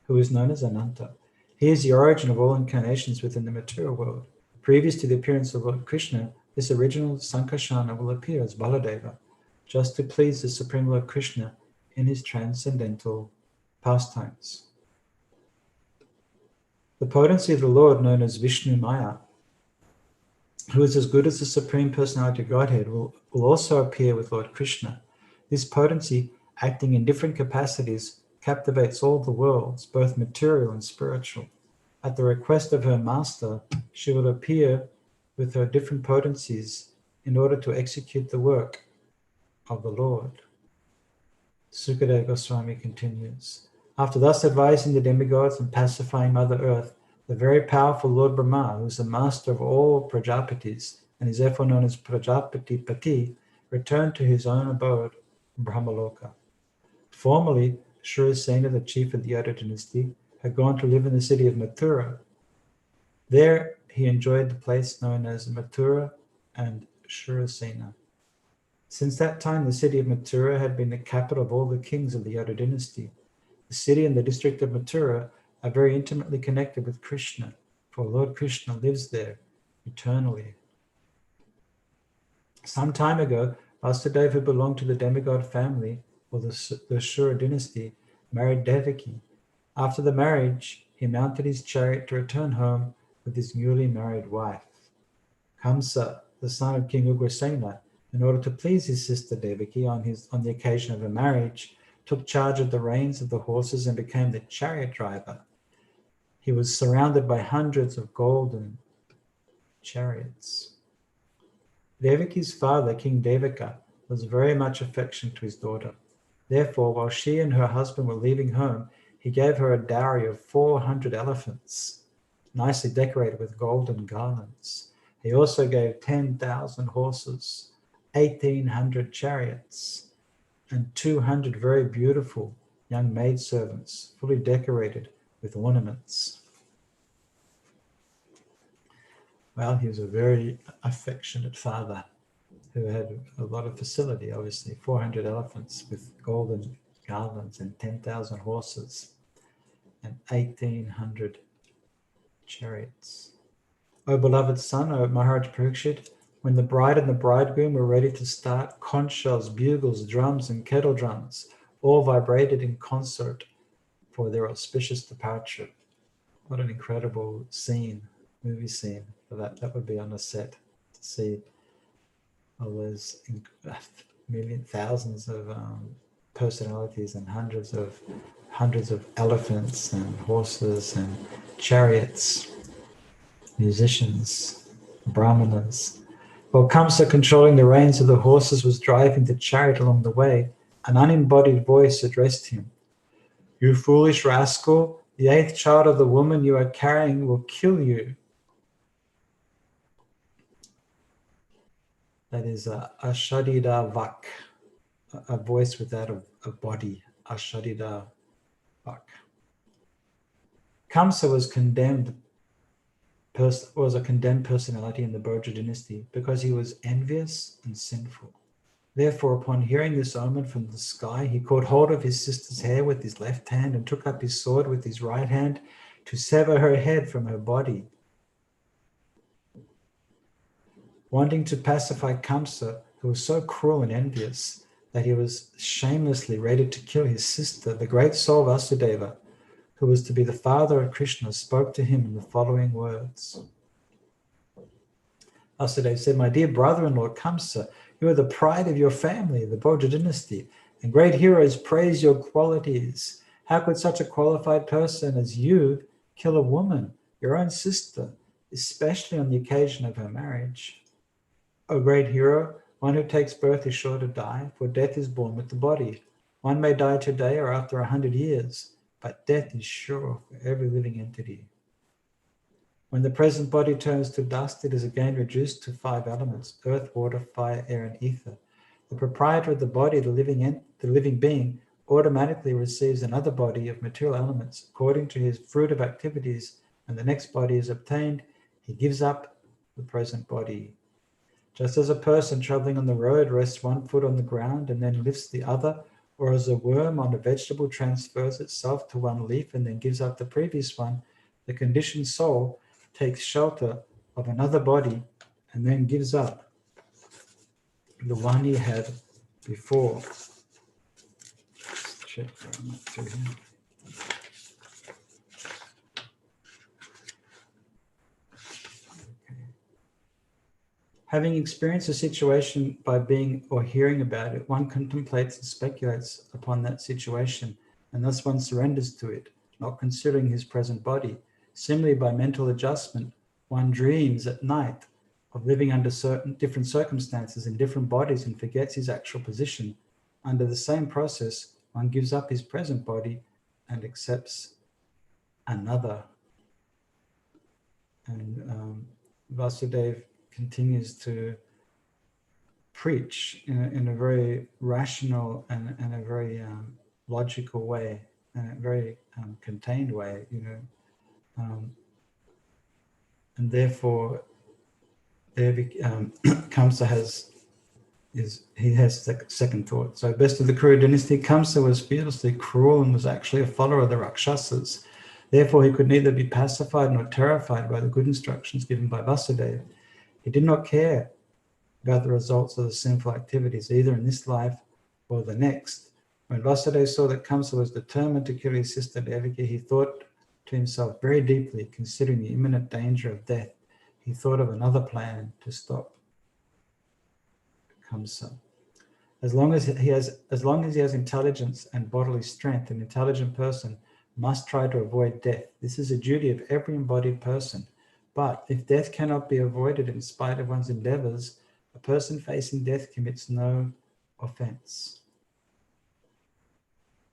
Speaker 1: who is known as Ananta. He is the origin of all incarnations within the material world. Previous to the appearance of Lord Krishna, this original Sankarsana will appear as Baladeva, just to please the Supreme Lord Krishna in his transcendental pastimes. The potency of the Lord, known as Vishnu Maya, who is as good as the Supreme Personality of Godhead, will also appear with Lord Krishna. This potency, acting in different capacities, captivates all the worlds, both material and spiritual. At the request of her master, she will appear with her different potencies in order to execute the work of the Lord. Sukadeva Goswami continues. After thus advising the demigods and pacifying Mother Earth, the very powerful Lord Brahma, who is the master of all Prajapatis and is therefore known as Prajapati Pati, returned to his own abode, Brahmaloka. Formerly, Shurasena, the chief of the Yadu dynasty, had gone to live in the city of Mathura. There he enjoyed the place known as Mathura and Shurasena. Since that time, the city of Mathura had been the capital of all the kings of the Yadu dynasty. The city and the district of Mathura are very intimately connected with Krishna, for Lord Krishna lives there eternally. Some time ago, Vasudeva, who belonged to the demigod family, or the Shura dynasty, married Devaki. After the marriage, he mounted his chariot to return home with his newly married wife. Kamsa, the son of King Ugrasena, in order to please his sister Devaki on the occasion of her marriage, took charge of the reins of the horses and became the chariot driver. He was surrounded by hundreds of golden chariots. Devaki's father, King Devaka, was very much affectionate to his daughter. Therefore, while she and her husband were leaving home, he gave her a dowry of 400 elephants, nicely decorated with golden garlands. He also gave 10,000 horses, 1,800 chariots, and 200 very beautiful young maidservants, fully decorated with ornaments. Well, he was a very affectionate father who had a lot of facility, obviously. 400 elephants with golden garlands and 10,000 horses and 1,800 chariots. O beloved son, O Maharaj Parikshit, when the bride and the bridegroom were ready to start, conch shells, bugles, drums, and kettle drums all vibrated in concert for their auspicious departure. What an incredible scene, movie scene for that. That would be on a set to see all those thousands of personalities and hundreds of elephants and horses and chariots, musicians, brahmanas. While Kamsa, controlling the reins of the horses, was driving the chariot along the way, an unembodied voice addressed him. You foolish rascal, the 8th child of the woman you are carrying will kill you. That is Ashadida Vak, a voice without a body, Ashadida Vak. Kamsa was a condemned personality in the Bhaudra dynasty because he was envious and sinful. Therefore, upon hearing this omen from the sky, he caught hold of his sister's hair with his left hand and took up his sword with his right hand to sever her head from her body. Wanting to pacify Kamsa, who was so cruel and envious that he was shamelessly ready to kill his sister, the great soul Vasudeva, who was to be the father of Krishna, spoke to him in the following words. Vasudeva said, My dear brother-in-law Kamsa, you are the pride of your family, the Bhaudra dynasty, and great heroes praise your qualities. How could such a qualified person as you kill a woman, your own sister? especially on the occasion of her marriage. O great hero, one who takes birth is sure to die, for death is born with the body. One may die today or after 100 years, but death is sure for every living entity. When the present body turns to dust, it is again reduced to 5 elements: earth, water, fire, air, and ether. The proprietor of the body, the living being, automatically receives another body of material elements according to his fruit of activities, and the next body is obtained. He gives up the present body. Just as a person traveling on the road rests one foot on the ground and then lifts the other, or as a worm on a vegetable transfers itself to one leaf and then gives up the previous one, the conditioned soul takes shelter of another body and then gives up the one he had before. Let's check where I'm up to here. Having experienced a situation by being or hearing about it, one contemplates and speculates upon that situation, and thus one surrenders to it, not considering his present body. Similarly, by mental adjustment, one dreams at night of living under certain different circumstances in different bodies and forgets his actual position. Under the same process, one gives up his present body and accepts another. And Vasudeva continues to preach in a very rational and a very logical way, and a very contained way, and therefore Kamsa has second thought. So, best of the Kuru dynasty, Kamsa was fearlessly cruel and was actually a follower of the Rakshasas. Therefore, he could neither be pacified nor terrified by the good instructions given by Vasudeva. He did not care about the results of the sinful activities, either in this life or the next. When Vasudeva saw that Kamsa was determined to kill his sister Devaki, he thought to himself very deeply, considering the imminent danger of death. He thought of another plan to stop Kamsa. As long as he has intelligence and bodily strength, an intelligent person must try to avoid death. This is a duty of every embodied person. But if death cannot be avoided in spite of one's endeavors, a person facing death commits no offense.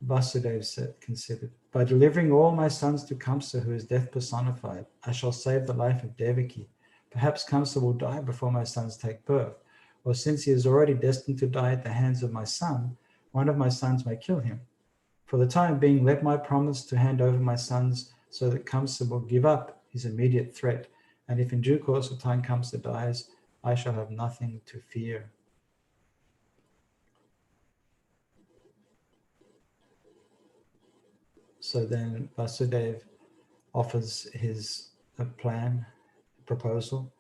Speaker 1: Vasudeva considered, by delivering all my sons to Kamsa, who is death personified, I shall save the life of Devaki. Perhaps Kamsa will die before my sons take birth, or since he is already destined to die at the hands of my son, one of my sons may kill him. For the time being, let my promise to hand over my sons so that Kamsa will give up his immediate threat, and if in due course of time Kamsa dies, I shall have nothing to fear. So then Vasudeva offers his proposal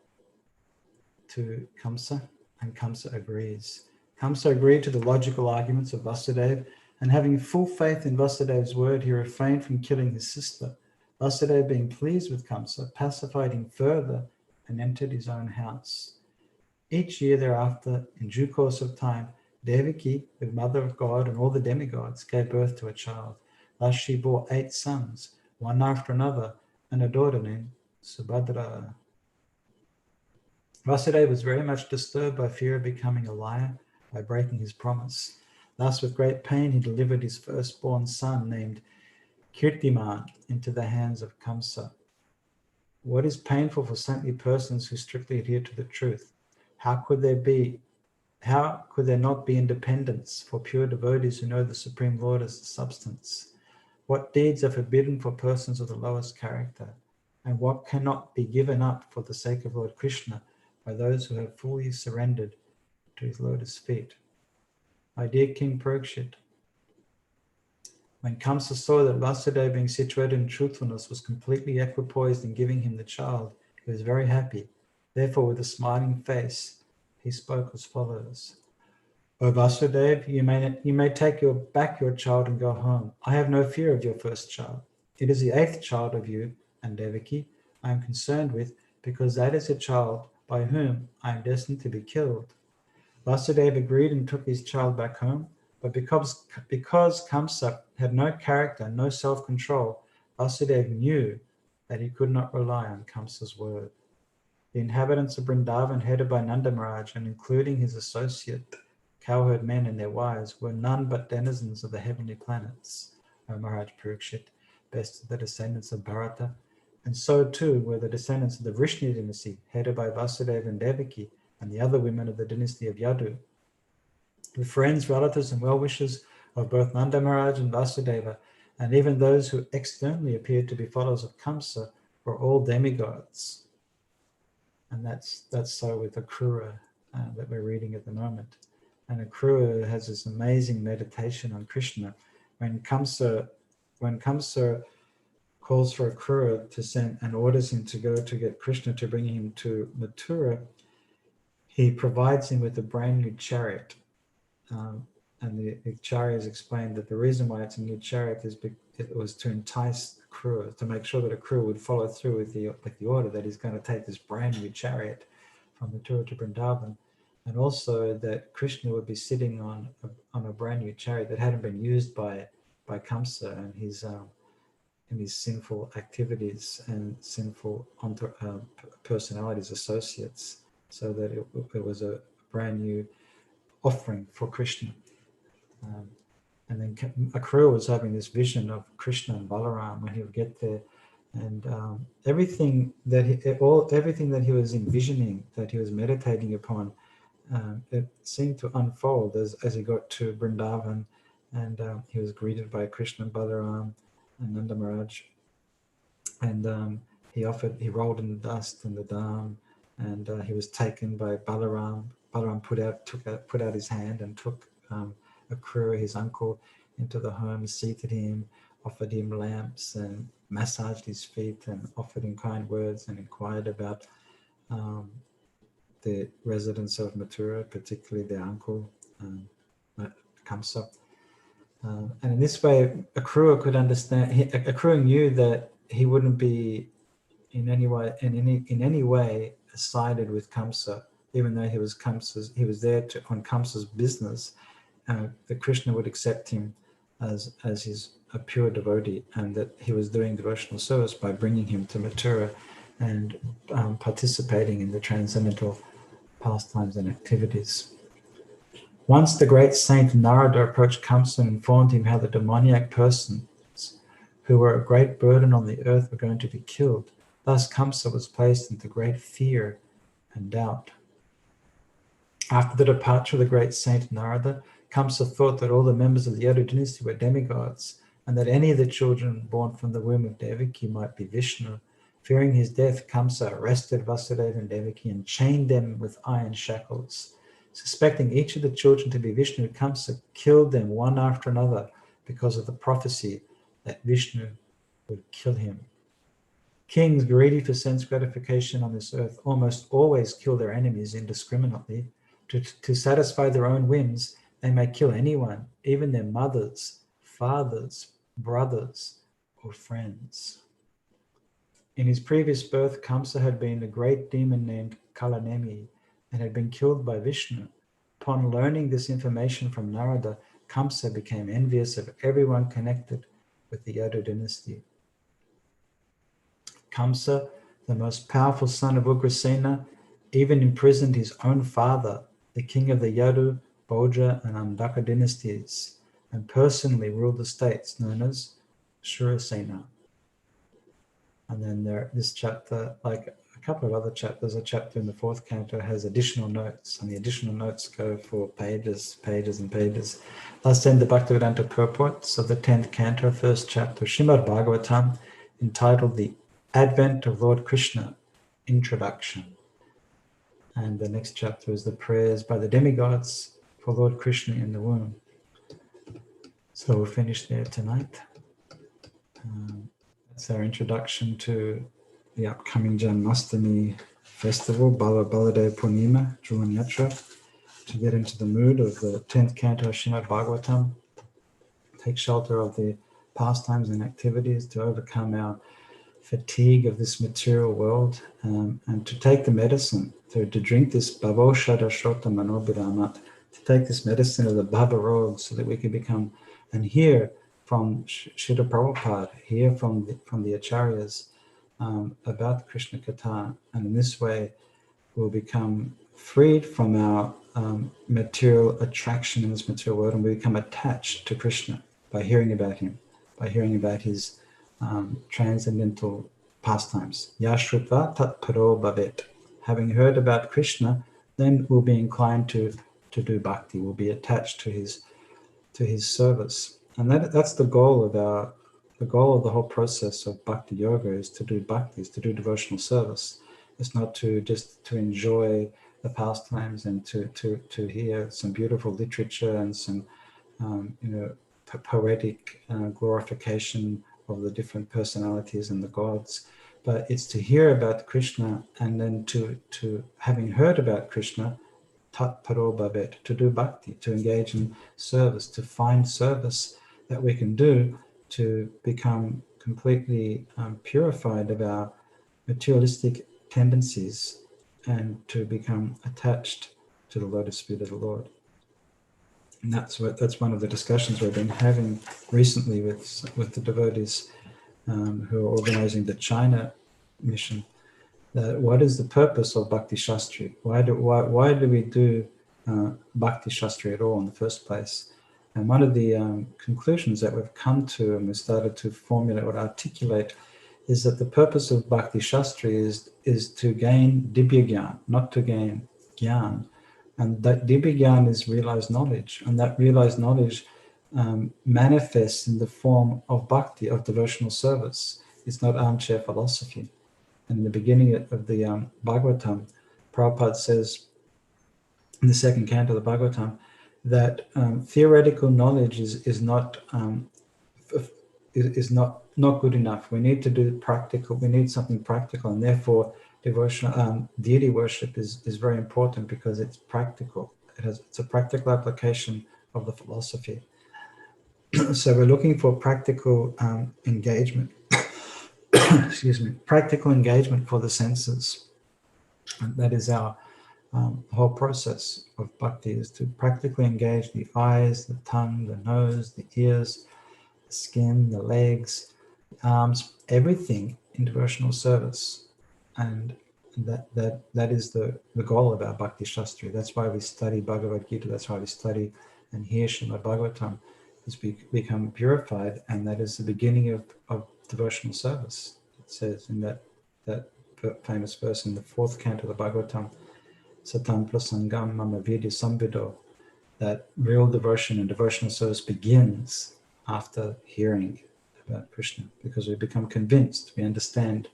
Speaker 1: to Kamsa, and Kamsa agrees. Kamsa agreed to the logical arguments of Vasudeva, and having full faith in Vasudeva's word, he refrained from killing his sister. Vasudeva, being pleased with Kamsa, pacified him further and entered his own house. Each year thereafter, in due course of time, Devaki, the mother of God and all the demigods, gave birth to a child. Thus she bore 8 sons, one after another, and a daughter named Subhadra. Vasudeva was very much disturbed by fear of becoming a liar by breaking his promise. Thus, with great pain, he delivered his firstborn son, named Kirtiman, into the hands of Kamsa. What is painful for saintly persons who strictly adhere to the truth? How could there not be independence for pure devotees who know the Supreme Lord as the substance? What deeds are forbidden for persons of the lowest character? And what cannot be given up for the sake of Lord Krishna by those who have fully surrendered to his lotus feet? My dear King Parikshit, when Kamsa saw that Vasudeva, being situated in truthfulness, was completely equipoised in giving him the child, he was very happy. Therefore, with a smiling face, he spoke as follows. O Vasudeva, you may take back your child and go home. I have no fear of your first child. It is the 8th child of you and Devaki I am concerned with, because that is a child by whom I am destined to be killed. Vasudeva agreed and took his child back home, but because Kamsa had no character, no self-control, Vasudeva knew that he could not rely on Kamsa's word. The inhabitants of Vrindavan, headed by Nanda Maharaj and including his associate cowherd men and their wives, were none but denizens of the heavenly planets, O Maharaj Parikshit, best of the descendants of Bharata. And so too were the descendants of the Vrishni dynasty, headed by Vasudeva and Devaki, and the other women of the dynasty of Yadu. The friends, relatives, and well-wishers of both Nanda Maharaj and Vasudeva, and even those who externally appeared to be followers of Kamsa, were all demigods. And that's so with Akrura that we're reading at the moment. And Akrura has this amazing meditation on Krishna. When Kamsa calls for Akrura to send and orders him to go to get Krishna to bring him to Mathura, he provides him with a brand new chariot. And the Acharyas explained that the reason why it's a new chariot is it was to entice Akrura, to make sure that Akrura would follow through with the order that he's going to take this brand new chariot from Mathura to Vrindavan, and also that Krishna would be sitting on a brand new chariot that hadn't been used by Kamsa and his sinful activities and sinful personalities, associates, so that it was a brand new offering for Krishna. And then Akrura was having this vision of Krishna and Balaram when he would get there, and everything that he was envisioning, that he was meditating upon, it seemed to unfold as he got to Vrindavan, and he was greeted by Krishna and Balaram and Nanda Maharaj, and he rolled in the dust and the dham, and he was taken by Balaram. Balaram put out his hand and took Akrura, his uncle, into the home, seated him, offered him lamps and massaged his feet and offered him kind words and inquired about the residents of Mathura, particularly their uncle, Kamsa. And in this way, Akrura could understand. Akrura knew that he wouldn't be in any way sided with Kamsa, even though he was there on Kamsa's business. That Krishna would accept him as a pure devotee, and that he was doing devotional service by bringing him to Mathura and participating in the transcendental pastimes and activities. Once the great saint Narada approached Kamsa and informed him how the demoniac persons who were a great burden on the earth were going to be killed. Thus Kamsa was placed into great fear and doubt. After the departure of the great saint Narada, Kamsa thought that all the members of the Yadu dynasty were demigods, and that any of the children born from the womb of Devaki might be Vishnu. Fearing his death, Kamsa arrested Vasudeva and Devaki and chained them with iron shackles. Suspecting each of the children to be Vishnu, Kamsa killed them one after another because of the prophecy that Vishnu would kill him. Kings greedy for sense gratification on this earth almost always kill their enemies indiscriminately. To satisfy their own whims, they may kill anyone, even their mothers, fathers, brothers, or friends. In his previous birth, Kamsa had been a great demon named Kalanemi and had been killed by Vishnu. Upon learning this information from Narada, Kamsa became envious of everyone connected with the Yadu dynasty. Kamsa, the most powerful son of Ugrasena, even imprisoned his own father, the king of the Yadu, Bhoja, and Andaka dynasties, and personally ruled the states known as Shurasena. And then this chapter, like a couple of other chapters, a chapter in the 4th canto has additional notes, and the additional notes go for pages and pages. Thus then the Bhaktivedanta purports of the 10th canto, 1st chapter, Srimad Bhagavatam, entitled The Advent of Lord Krishna, Introduction. And the next chapter is the prayers by the demigods for Lord Krishna in the womb. So we'll finish there tonight. That's our introduction to the upcoming Janmashtami festival, Baladev Purnima, Dhruvan Yatra, to get into the mood of the 10th canto of Srimad Bhagavatam, take shelter of the pastimes and activities to overcome our fatigue of this material world, and to take the medicine, to drink this Bhavo Shada Shrota Manobhiramat, to take this medicine of the Bhava road so that we can become and hear from Srila Prabhupada, hear from the Acharyas, about Krishna Katha, and in this way we'll become freed from our material attraction in this material world, and we become attached to Krishna by hearing about him, by hearing about his transcendental pastimes. Yashrutva tat paro bhavet. Having heard about Krishna, then we'll be inclined to do bhakti. We'll be attached to his service, and that's the goal of the whole process of bhakti yoga, is to do bhakti, is to do devotional service. It's not to just to enjoy the pastimes and to hear some beautiful literature and some poetic glorification of the different personalities and the gods, but it's to hear about Krishna, and then to having heard about Krishna, tat paro bhavet, to do bhakti, to engage in service, to find service that we can do to become completely purified of our materialistic tendencies and to become attached to the lotus feet of the Lord. And that's one of the discussions we've been having recently with the devotees who are organizing the China mission. What is the purpose of Bhakti Shastri? Why do we do Bhakti Shastri at all in the first place? And one of the conclusions that we've come to, and we started to formulate or articulate, is that the purpose of Bhakti Shastri is to gain Dibya Gyan, not to gain Gyan. And that Dibya Gyan is realized knowledge, and that realized knowledge manifests in the form of bhakti, of devotional service. It's not armchair philosophy. And in the beginning of the Bhagavatam, Prabhupada says in the second canto of the Bhagavatam that theoretical knowledge is not good enough. We need to do practical. We need something practical, and therefore devotional deity worship is very important because it's practical. It's a practical application of the philosophy. So we're looking for practical engagement. Excuse me, practical engagement for the senses. And that is our whole process of bhakti, is to practically engage the eyes, the tongue, the nose, the ears, the skin, the legs, the arms, everything in devotional service. And that is the goal of our Bhakti Shastri. That's why we study Bhagavad Gita, that's why we study and hear Srimad Bhagavatam, is become purified, and that is the beginning of devotional service. It says in that famous verse in the fourth canto of the Bhagavatam, Satam prasangam mama vidya samvido, that real devotion and devotional service begins after hearing about Krishna, because we become convinced, we understand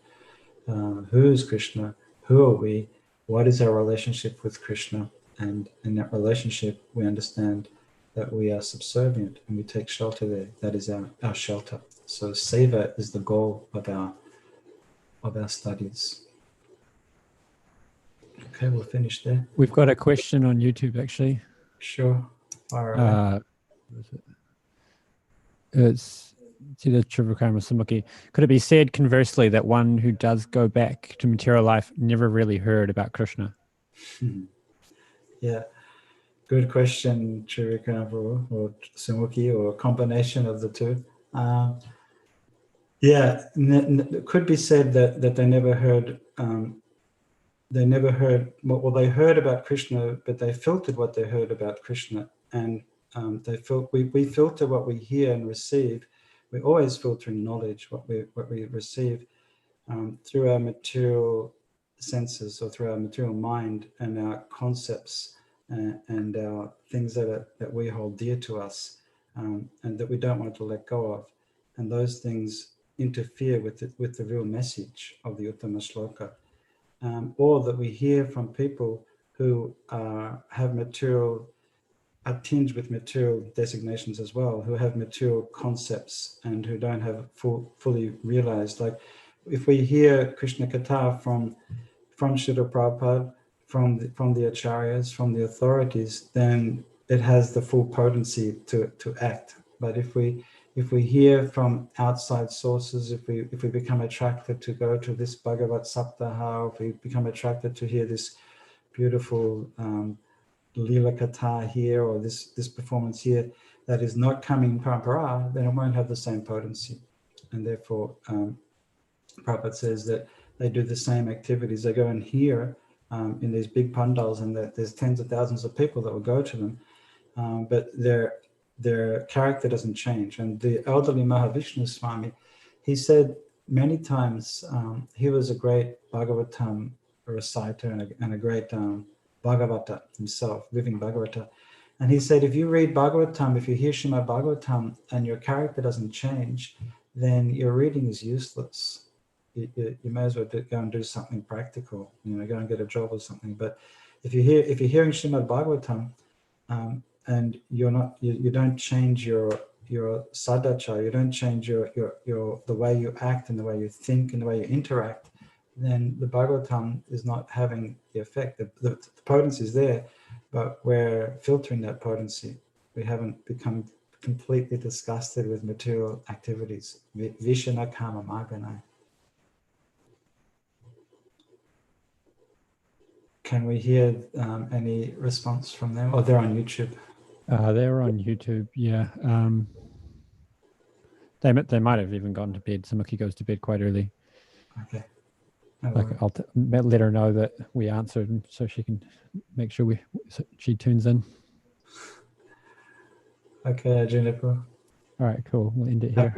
Speaker 1: who is Krishna, who are we, what is our relationship with Krishna, and in that relationship we understand that we are subservient and we take shelter there. That is our shelter. So seva is the goal of our studies. Okay, we'll finish there.
Speaker 2: We've got a question on YouTube, actually.
Speaker 1: Sure. Fire away.
Speaker 2: It's Sita Trivikrama Sumuki. Could it be said conversely that one who does go back to material life never really heard about Krishna?
Speaker 1: Yeah, good question, Trivikrama or Sumuki, or a combination of the two. It could be said that they never heard. They heard about Krishna, but they filtered what they heard about Krishna, and we filter what we hear and receive. We're always filtering knowledge, what we receive through our material senses, or through our material mind and our concepts and our things that we hold dear to us and that we don't want to let go of, and those things interfere with the real message of the Uttama Shloka. Or that we hear from people who have material, are tinged with material designations as well, who have material concepts and who don't have fully realized. Like if we hear Krishna Katha from Srila Prabhupada, from the acharyas, from the authorities, then it has the full potency to act. But if we hear from outside sources, if we become attracted to go to this Bhagavat Saptaha, if we become attracted to hear this beautiful Lila Katha here, or this performance here that is not coming in Parampara, then it won't have the same potency. And therefore, Prabhupada says that they do the same activities. They go in here in these big pandals, and there's tens of thousands of people that will go to them, but their character doesn't change. And the elderly Mahavishnu Swami, he said many times he was a great Bhagavatam reciter and a great Bhagavata himself, living Bhagavata. And he said, if you read Bhagavatam, if you hear Srimad Bhagavatam and your character doesn't change, then your reading is useless. You may as well go and do something practical, go and get a job or something. But if you're hearing Srimad Bhagavatam, and you don't change your sadachar, you don't change your the way you act and the way you think and the way you interact, then the Bhagavatam is not having the effect. The potency is there, but we're filtering that potency. We haven't become completely disgusted with material activities. Vishana kama maganai. Can we hear any response from them? Oh, they're on YouTube.
Speaker 2: They're on YouTube, yeah. They might have even gone to bed. Samaki goes to bed quite early.
Speaker 1: Okay.
Speaker 2: I'll let her know that we answered, so she can make sure she tunes in.
Speaker 1: Okay, Juniper.
Speaker 2: All right, cool. We'll end it here.